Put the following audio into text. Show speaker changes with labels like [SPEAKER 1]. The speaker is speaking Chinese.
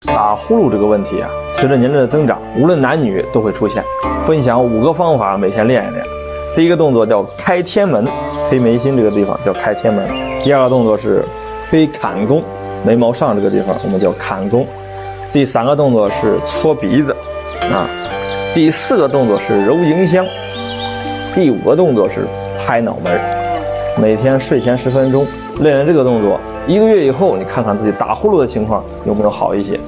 [SPEAKER 1] 打呼噜这个问题啊，随着年龄的增长，无论男女都会出现。分享5个方法，每天练一练。第一个动作叫开天门，推眉心这个地方叫开天门。第二个动作是推坎宫，眉毛上这个地方我们叫坎宫。第3个动作是搓鼻子啊。第4个动作是揉迎香。第5个动作是拍脑门。每天睡前10分钟练练这个动作，1个月以后，你看看自己打呼噜的情况有没有好一些。